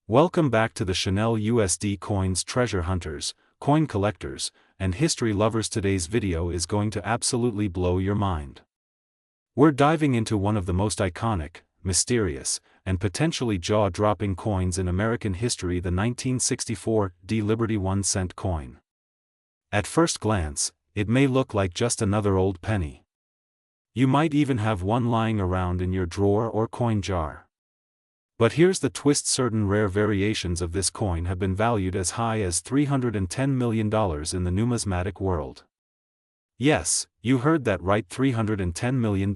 Welcome back to the Chanel USD Coins treasure hunters, coin collectors, and history lovers. Today's video is going to absolutely blow your mind. We're diving into one of the most iconic, mysterious, and potentially jaw-dropping coins in American history, the 1964 Liberty 1-cent coin. At first glance, it may look like just another old penny. You might even have one lying around in your drawer or coin jar. But here's the twist: certain rare variations of this coin have been valued as high as $310 million in the numismatic world. Yes, you heard that right, $310 million.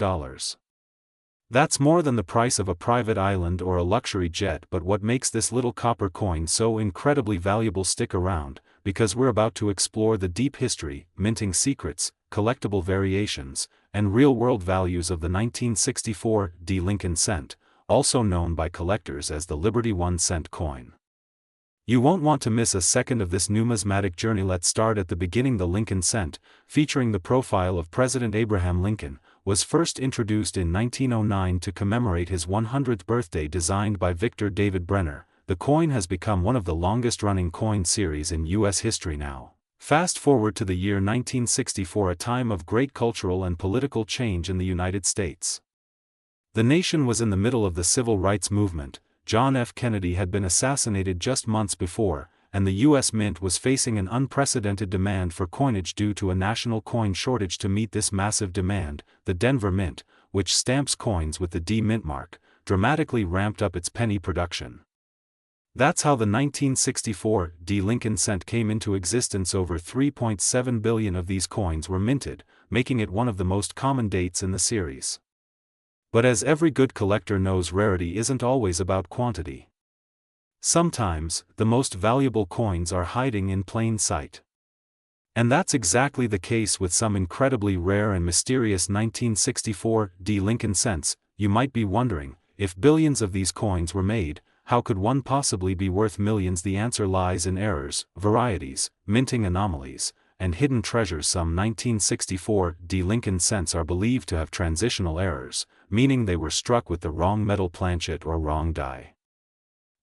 That's more than the price of a private island or a luxury jet. But what makes this little copper coin so incredibly valuable? Stick around, because we're about to explore the deep history, minting secrets, collectible variations, and real-world values of the 1964 Lincoln cent, also known by collectors as the Liberty 1-cent coin. You won't want to miss a second of this numismatic journey. Let's start at the beginning. The Lincoln cent, featuring the profile of President Abraham Lincoln, was first introduced in 1909 to commemorate his 100th birthday. Designed by Victor David Brenner, the coin has become one of the longest-running coin series in U.S. history now. Fast forward to the year 1964, a time of great cultural and political change in the United States. The nation was in the middle of the civil rights movement. John F. Kennedy had been assassinated just months before, and the U.S. Mint was facing an unprecedented demand for coinage due to a national coin shortage. To meet this massive demand, the Denver Mint, which stamps coins with the D mint mark, dramatically ramped up its penny production. That's how the 1964 Lincoln cent came into existence. Over 3.7 billion of these coins were minted, making it one of the most common dates in the series. But as every good collector knows, rarity isn't always about quantity. Sometimes, the most valuable coins are hiding in plain sight. And that's exactly the case with some incredibly rare and mysterious 1964 Lincoln cents. You might be wondering, if billions of these coins were made, how could one possibly be worth millions? The answer lies in errors, varieties, minting anomalies, and hidden treasures. Some 1964 Lincoln cents are believed to have transitional errors, meaning they were struck with the wrong metal planchet or wrong die.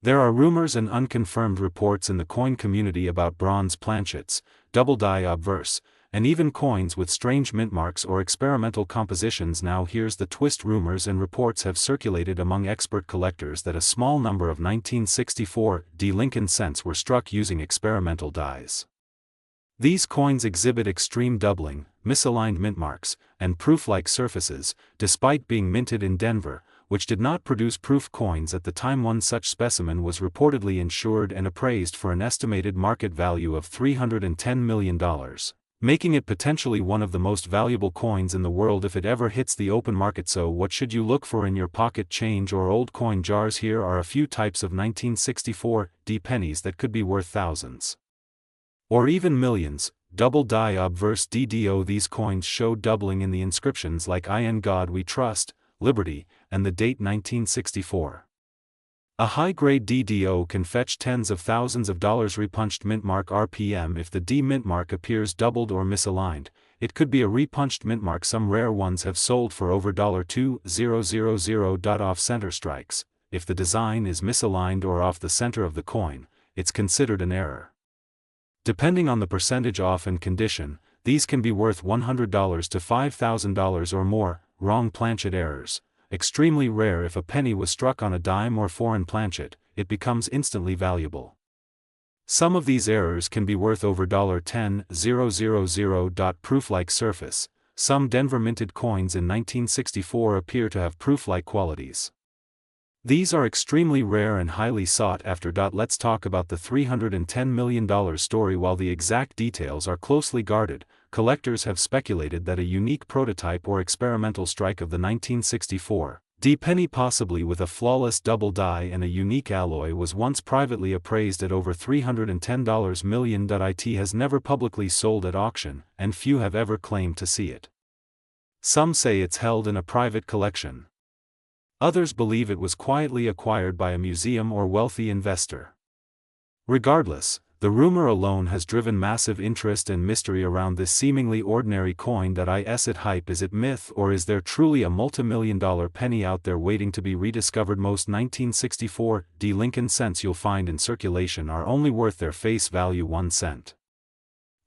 There are rumors and unconfirmed reports in the coin community about bronze planchets, double die obverse, and even coins with strange mint marks or experimental compositions. Now here's the twist: rumors and reports have circulated among expert collectors that a small number of 1964 Lincoln cents were struck using experimental dies. These coins exhibit extreme doubling, misaligned mint marks, and proof-like surfaces, despite being minted in Denver, which did not produce proof coins at the time. One such specimen was reportedly insured and appraised for an estimated market value of $310 million, making it potentially one of the most valuable coins in the world if it ever hits the open market. So what should you look for in your pocket change or old coin jars? Here are a few types of 1964 pennies that could be worth thousands or even millions. Double die obverse DDO. These coins show doubling in the inscriptions like "In God We Trust," "Liberty," and the date 1964. A high-grade DDO can fetch tens of thousands of dollars. Repunched mint mark RPM. If the D mint mark appears doubled or misaligned, it could be a repunched mint mark. Some rare ones have sold for over $2,000. Off-center strikes. If the design is misaligned or off the center of the coin, it's considered an error. Depending on the percentage off and condition, these can be worth $100 to $5,000 or more. Wrong planchet errors. Extremely rare. If a penny was struck on a dime or foreign planchet, it becomes instantly valuable. Some of these errors can be worth over $10,000. Proof-like surface. Some Denver minted coins in 1964 appear to have proof-like qualities. These are extremely rare and highly sought after. Let's talk about the $310 million story. While the exact details are closely guarded, collectors have speculated that a unique prototype or experimental strike of the 1964 penny, possibly with a flawless double die and a unique alloy, was once privately appraised at over $310 million. It has never publicly sold at auction, and few have ever claimed to see it. Some say it's held in a private collection. Others believe it was quietly acquired by a museum or wealthy investor. Regardless, The rumor alone has driven massive interest and mystery around this seemingly ordinary coin. Is it hype? Is it myth? Or is there truly a multi-million-dollar penny out there waiting to be rediscovered? Most 1964 Lincoln cents you'll find in circulation are only worth their face value, 1 cent.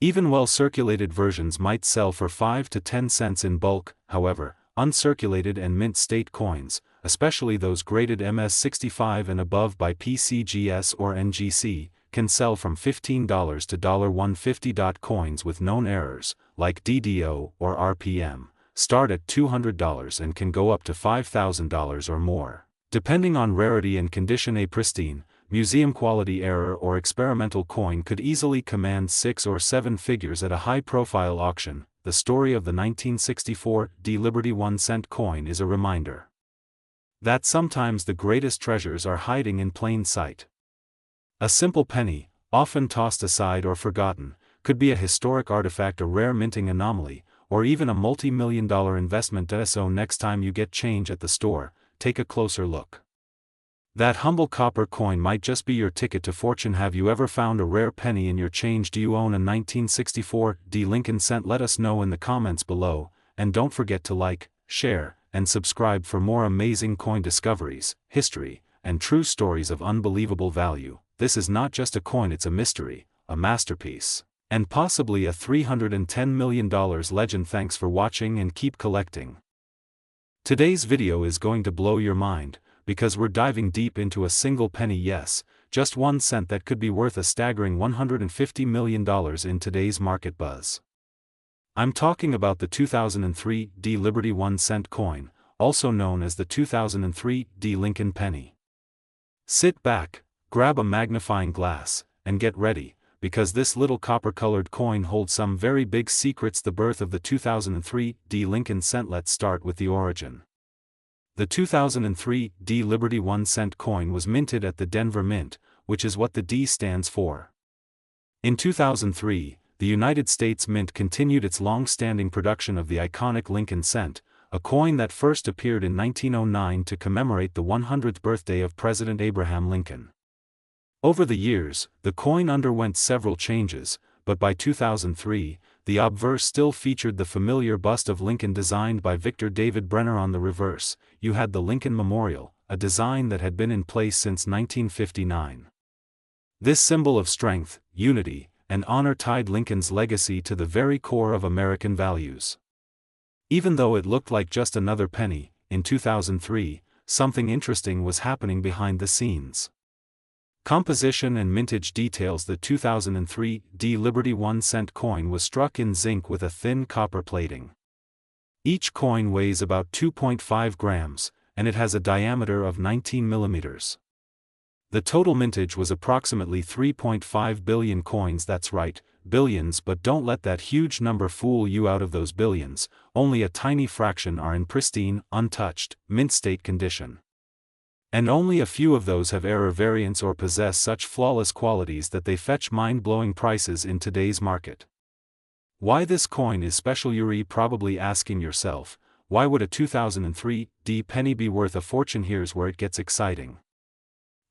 Even well-circulated versions might sell for 5 to 10 cents in bulk. However, uncirculated and mint state coins, especially those graded MS65 and above by PCGS or NGC, can sell from $15 to $150. Coins with known errors, like DDO or RPM, start at $200 and can go up to $5,000 or more, depending on rarity and condition. A pristine, museum-quality error or experimental coin could easily command 6 or 7 figures at a high-profile auction. The story of the 1964 Liberty 1 cent coin is a reminder that sometimes the greatest treasures are hiding in plain sight. A simple penny, often tossed aside or forgotten, could be a historic artifact, a rare minting anomaly, or even a multi-million-dollar investment. So next time you get change at the store, take a closer look. That humble copper coin might just be your ticket to fortune. Have you ever found a rare penny in your change? Do you own a 1964 Lincoln cent? Let us know in the comments below, and don't forget to like, share, and subscribe for more amazing coin discoveries, history, and true stories of unbelievable value. This is not just a coin, it's a mystery, a masterpiece, and possibly a $310 million legend. Thanks for watching and keep collecting. Today's video is going to blow your mind, because we're diving deep into a single penny, yes, just 1 cent, that could be worth a staggering $150 million in today's market buzz. I'm talking about the 2003 Liberty 1 cent coin, also known as the 2003 Lincoln penny. Sit back, grab a magnifying glass, and get ready, because this little copper-colored coin holds some very big secrets. The birth of the 2003 Lincoln cent. Let's start with the origin. The 2003 Liberty 1 cent coin was minted at the Denver Mint, which is what the D stands for. In 2003, the United States Mint continued its long-standing production of the iconic Lincoln cent, a coin that first appeared in 1909 to commemorate the 100th birthday of President Abraham Lincoln. Over the years, the coin underwent several changes, but by 2003, the obverse still featured the familiar bust of Lincoln designed by Victor David Brenner. On the reverse, you had the Lincoln Memorial, a design that had been in place since 1959. This symbol of strength, unity, and honor tied Lincoln's legacy to the very core of American values. Even though it looked like just another penny, in 2003, something interesting was happening behind the scenes. Composition and mintage details. The 2003 Liberty 1 cent coin was struck in zinc with a thin copper plating. Each coin weighs about 2.5 grams, and it has a diameter of 19 millimeters. The total mintage was approximately 3.5 billion coins. That's right, billions, but don't let that huge number fool you. Out of those billions, only a tiny fraction are in pristine, untouched, mint state condition. And only a few of those have error variants or possess such flawless qualities that they fetch mind-blowing prices in today's market. Why this coin is special? You're probably asking yourself, why would a 2003 penny be worth a fortune? Here's where it gets exciting.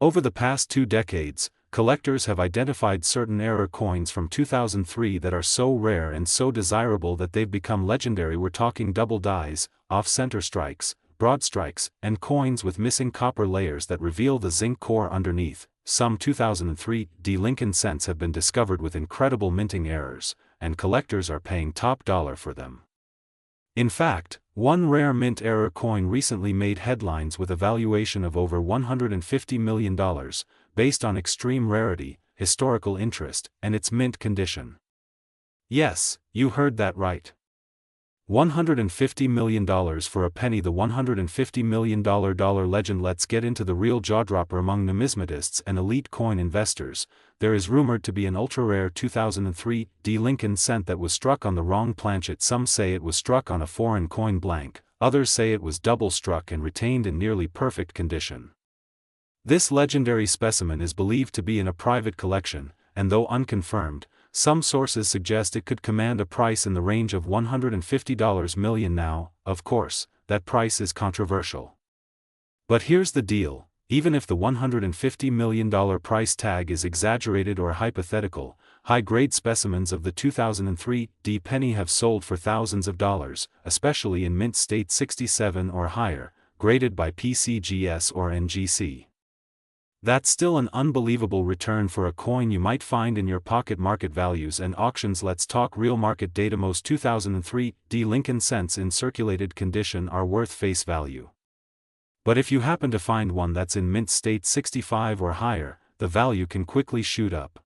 Over the past 2 decades, collectors have identified certain error coins from 2003 that are so rare and so desirable that they've become legendary. We're talking double dies, off-center strikes, broad strikes, and coins with missing copper layers that reveal the zinc core underneath. Some 2003 Lincoln cents have been discovered with incredible minting errors, and collectors are paying top dollar for them. In fact, one rare mint error coin recently made headlines with a valuation of over $150 million, based on extreme rarity, historical interest, and its mint condition. Yes, you heard that right. $150 million for a penny, the $150 million legend. Let's get into the real jaw-dropper. Among numismatists and elite coin investors, there is rumored to be an ultra-rare 2003 Lincoln cent that was struck on the wrong planchet. Some say it was struck on a foreign coin blank, others say it was double-struck and retained in nearly perfect condition. This legendary specimen is believed to be in a private collection, and though unconfirmed, some sources suggest it could command a price in the range of $150 million. Now, of course, that price is controversial. But here's the deal, Even if the $150 million price tag is exaggerated or hypothetical, high-grade specimens of the 2003 D penny have sold for thousands of dollars, especially in mint state 67 or higher, graded by PCGS or NGC. That's still an unbelievable return for a coin you might find in your pocket. Market values and auctions. Let's talk real market data. Most 2003 D Lincoln cents in circulated condition are worth face value. But if you happen to find one that's in mint state 65 or higher, the value can quickly shoot up.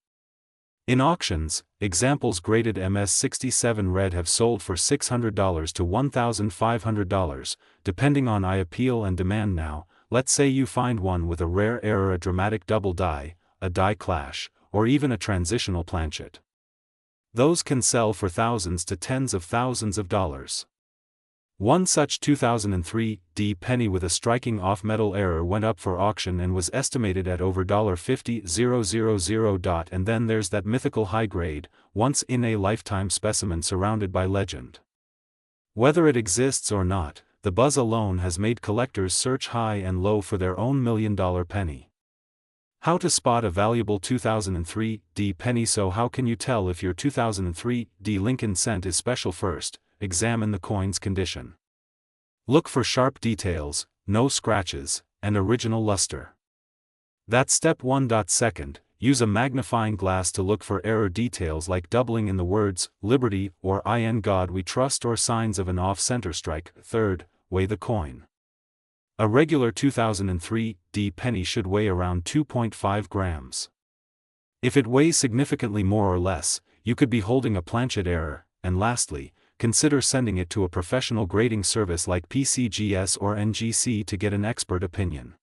In auctions, examples graded MS67 red have sold for $600 to $1,500, depending on appeal and demand. Now, let's say you find one with a rare error, a dramatic double die, a die clash, or even a transitional planchet. Those can sell for thousands to tens of thousands of dollars. One such 2003 D penny with a striking off-metal error went up for auction and was estimated at over $50,000. And then there's that mythical high-grade, once-in-a-lifetime specimen surrounded by legend. Whether it exists or not, the buzz alone has made collectors search high and low for their own million-dollar penny. How to spot a valuable 2003 D penny? So how can you tell if your 2003 D Lincoln cent is special? First, examine the coin's condition. Look for sharp details, no scratches, and original luster. That's step 1. Second, use a magnifying glass to look for error details like doubling in the words Liberty or In God We Trust or signs of an off-center strike. Third, weigh the coin. A regular 2003 D penny should weigh around 2.5 grams. If it weighs significantly more or less, you could be holding a planchet error. And lastly, consider sending it to a professional grading service like PCGS or NGC to get an expert opinion.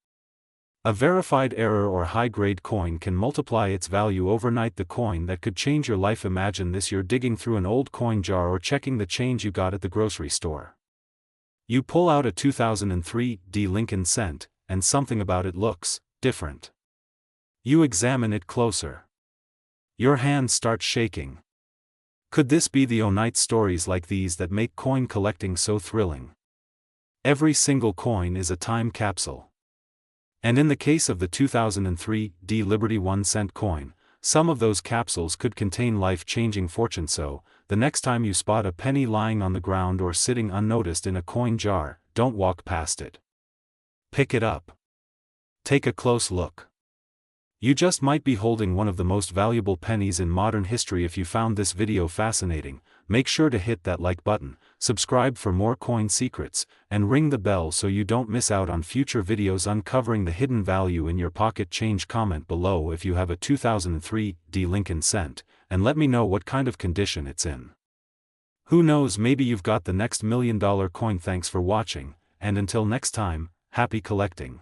A verified error or high-grade coin can multiply its value overnight. The coin that could change your life. Imagine this: you're digging through an old coin jar or checking the change you got at the grocery store. You pull out a 2003 D Lincoln cent, and something about it looks different. You examine it closer. Your hands start shaking. Could this be the night stories like these that make coin collecting so thrilling? Every single coin is a time capsule. And in the case of the 2003 D Liberty 1-cent coin, some of those capsules could contain life-changing fortune. So, the next time you spot a penny lying on the ground or sitting unnoticed in a coin jar, don't walk past it. Pick it up. Take a close look. You just might be holding one of the most valuable pennies in modern history. If you found this video fascinating, make sure to hit that like button, subscribe for more coin secrets, and ring the bell so you don't miss out on future videos uncovering the hidden value in your pocket change. Comment below if you have a 2003 D Lincoln cent, and let me know what kind of condition it's in. Who knows, maybe you've got the next $1 million coin. Thanks for watching, and until next time, happy collecting.